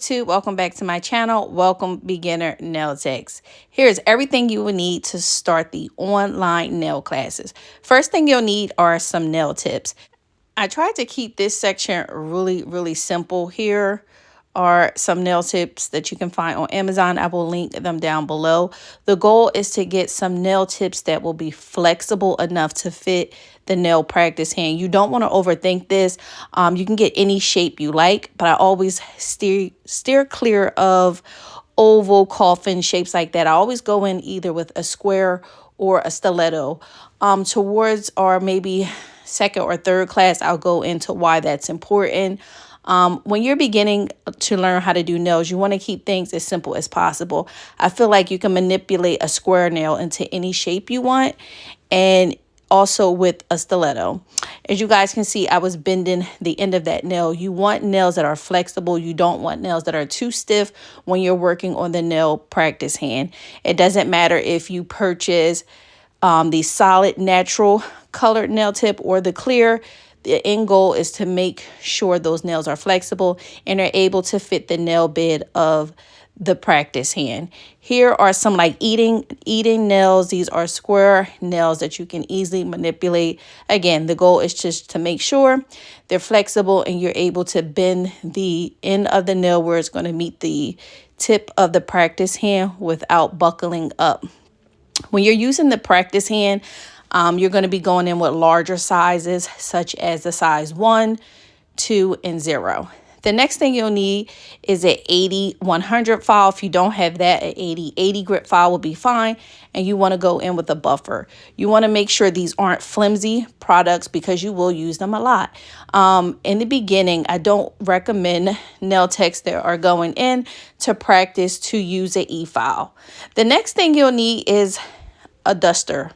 YouTube, welcome back to my channel. Welcome beginner nail techs. Here's everything you will need to start the online nail classes. First thing you'll need are some nail tips. I tried to keep this section really simple. Here are some nail tips that you can find on Amazon. I will link them down below. The goal is to get some nail tips that will be flexible enough to fit the nail practice hand. You don't want to overthink this. You can get any shape you like, but I always steer clear of oval coffin shapes like that. I always go in either with a square or a stiletto. Towards or maybe second or third class, I'll go into why that's important. When you're beginning to learn how to do nails, you want to keep things as simple as possible. I feel like you can manipulate a square nail into any shape you want, and also with a stiletto. As you guys can see, I was bending the end of that nail. You want nails that are flexible. You don't want nails that are too stiff when you're working on the nail practice hand. It doesn't matter if you purchase the solid natural colored nail tip or the clear. The end goal is to make sure those nails are flexible and are able to fit the nail bed of the practice hand. Here are some like eating nails. These are square nails that you can easily manipulate. Again, the goal is just to make sure they're flexible and you're able to bend the end of the nail where it's going to meet the tip of the practice hand without buckling up. When you're using the practice hand, you're going to be going in with larger sizes, such as the size 1, 2, and 0. The next thing you'll need is an 80-100 file. If you don't have that, an 80 grit file will be fine. And you want to go in with a buffer. You want to make sure these aren't flimsy products because you will use them a lot. In the beginning, I don't recommend nail techs that are going in to practice to use an E-file. The next thing you'll need is a duster.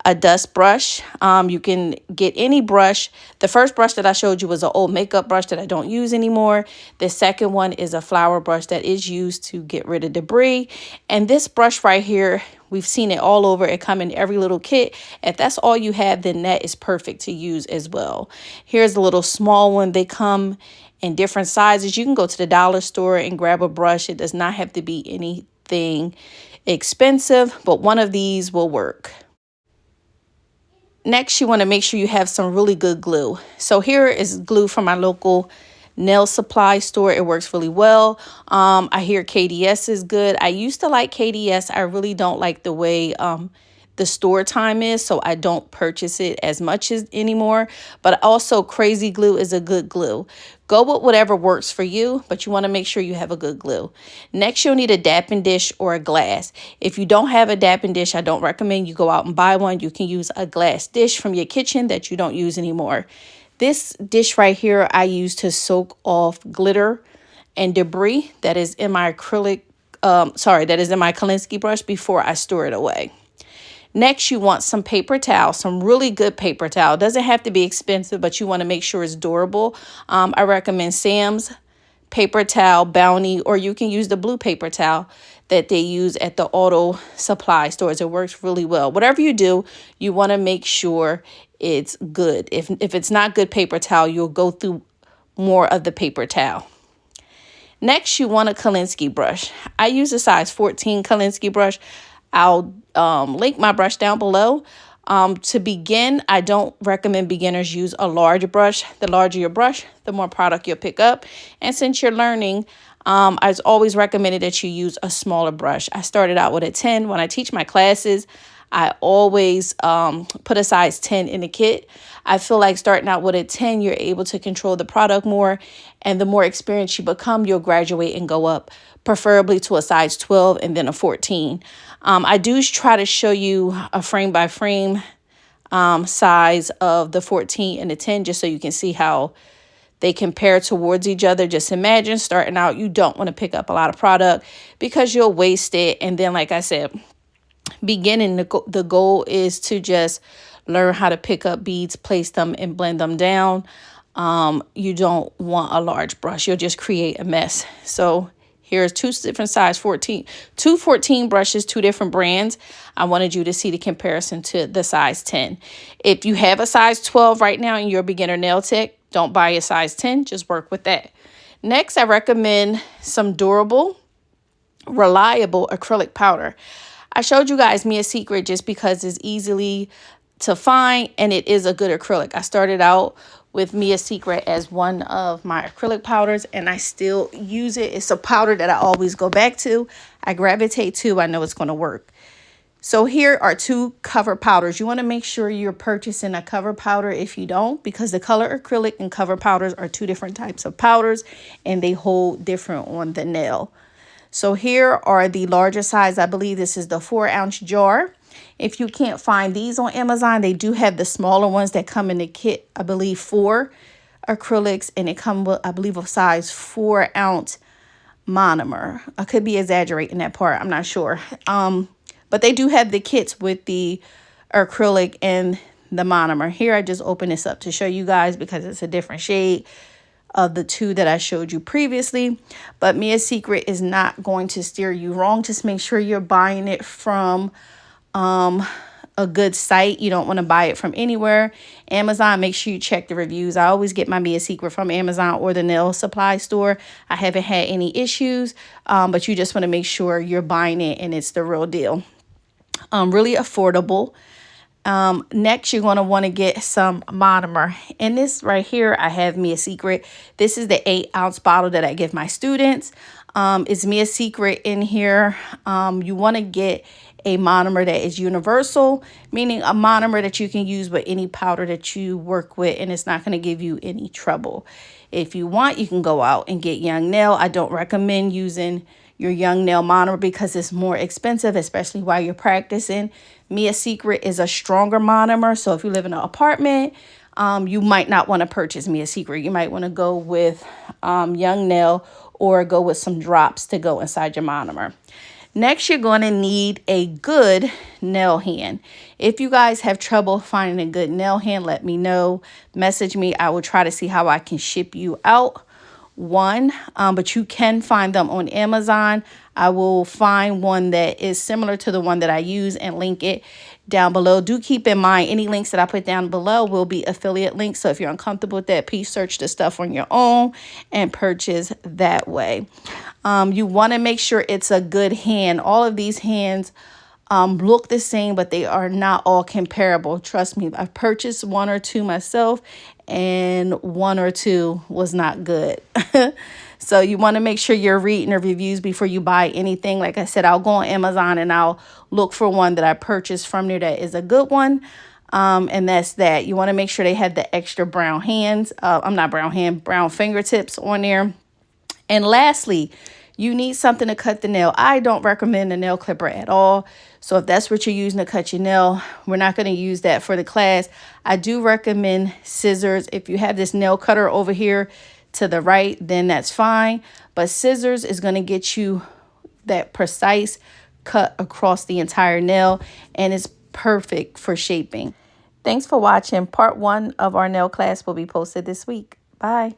A dust brush. You can get any brush. The first brush that I showed you was an old makeup brush that I don't use anymore. The second one is a flower brush that is used to get rid of debris. And this brush right here, we've seen it all over. It comes in every little kit. If that's all you have, then that is perfect to use as well. Here's a little small one. They come in different sizes. You can go to the dollar store and grab a brush. It does not have to be anything expensive, but one of these will work. Next, you want to make sure you have some really good glue. So here is glue from my local nail supply store. It works really well. I hear KDS is good. I used to like KDS. I really don't like the way the store time is, so I don't purchase it as much as anymore. But also Crazy Glue is a good glue. Go with whatever works for you, but you want to make sure you have a good glue. Next, you'll need a dapping dish or a glass. If you don't have a dapping dish, I don't recommend you go out and buy one. You can use a glass dish from your kitchen that you don't use anymore. This dish right here, I use to soak off glitter and debris that is in my acrylic, that is in my Kolinsky brush before I store it away. Next, you want some paper towel, some really good paper towel. It doesn't have to be expensive, but you want to make sure it's durable. I recommend Sam's paper towel, Bounty, or you can use the blue paper towel that they use at the auto supply stores. It works really well. Whatever you do, you want to make sure it's good. If it's not good paper towel, you'll go through more of the paper towel. Next, you want a Kolinsky brush. I use a size 14 Kolinsky brush. I'll link my brush down below. To begin, I don't recommend beginners use a large brush. The larger your brush, the more product you'll pick up. And since you're learning, I've always recommended that you use a smaller brush. I started out with a 10. When I teach my classes, I always put a size 10 in the kit. I feel like starting out with a 10, you're able to control the product more. And the more experienced you become, you'll graduate and go up, preferably to a size 12 and then a 14. I do try to show you a frame by frame size of the 14 and the 10 just so you can see how they compare towards each other. Just imagine starting out, you don't want to pick up a lot of product because you'll waste it. And then, like I said, beginning, the goal is to just learn how to pick up beads, place them, and blend them down. You don't want a large brush. You'll just create a mess. So here's two different size 14, two 14 brushes, two different brands. I wanted you to see the comparison to the size 10. If you have a size 12 right now and you're a beginner nail tech, don't buy a size 10, just work with that. Next, I recommend some durable, reliable acrylic powder. I showed you guys Mia Secret just because it's easily to find and it is a good acrylic. I started out with Mia Secret as one of my acrylic powders and I still use it. It's a powder that I always go back to. I gravitate to. I know it's going to work. So here are two cover powders. You want to make sure you're purchasing a cover powder if you don't, because the color acrylic and cover powders are two different types of powders and they hold different on the nail. So here are the larger size. I believe this is the 4-ounce jar. If you can't find these on Amazon, they do have the smaller ones that come in the kit. I believe 4 acrylics, and it comes with, I believe, a size 4-ounce monomer. I could be exaggerating that part. I'm not sure. But they do have the kits with the acrylic and the monomer. Here, I just open this up to show you guys because it's a different shade of the two that I showed you previously. But Mia Secret is not going to steer you wrong. Just make sure you're buying it from a good site. You don't want to buy it from anywhere. Amazon, make sure you check the reviews. I always get my Mia Secret from Amazon or the nail supply store. I haven't had any issues, but you just want to make sure you're buying it and it's the real deal. Really affordable. Next, you're going to want to get some monomer. And this right here, I have Mia Secret. This is the 8-ounce bottle that I give my students. It's Mia Secret in here. You want to get a monomer that is universal, meaning a monomer that you can use with any powder that you work with, and it's not going to give you any trouble. If you want, you can go out and get Young Nail. I don't recommend using your Young Nail monomer because it's more expensive, especially while you're practicing. Mia Secret is a stronger monomer, so if you live in an apartment, you might not want to purchase Mia Secret. You might want to go with Young Nail or go with some drops to go inside your monomer. Next, you're going to need a good nail hand. If you guys have trouble finding a good nail hand, let me know. Message me. I will try to see how I can ship you out one, but you can find them on Amazon. I will find one that is similar to the one that I use and link it down below. Do keep in mind, any links that I put down below will be affiliate links. So if you're uncomfortable with that, please search the stuff on your own and purchase that way. You want to make sure it's a good hand. All of these hands look the same, but they are not all comparable. Trust me, I've purchased 1 or 2 myself, and 1 or 2 was not good. So you want to make sure you're reading the reviews before you buy anything. Like I said, I'll go on Amazon and I'll look for one that I purchased from there that is a good one. And that's that. You want to make sure they have the extra brown hands. Brown fingertips on there. And lastly, you need something to cut the nail. I don't recommend a nail clipper at all. So if that's what you're using to cut your nail, we're not going to use that for the class. I do recommend scissors. If you have this nail cutter over here to the right, then that's fine. But scissors is going to get you that precise cut across the entire nail, and it's perfect for shaping. Thanks for watching. Part 1 of our nail class will be posted this week. Bye.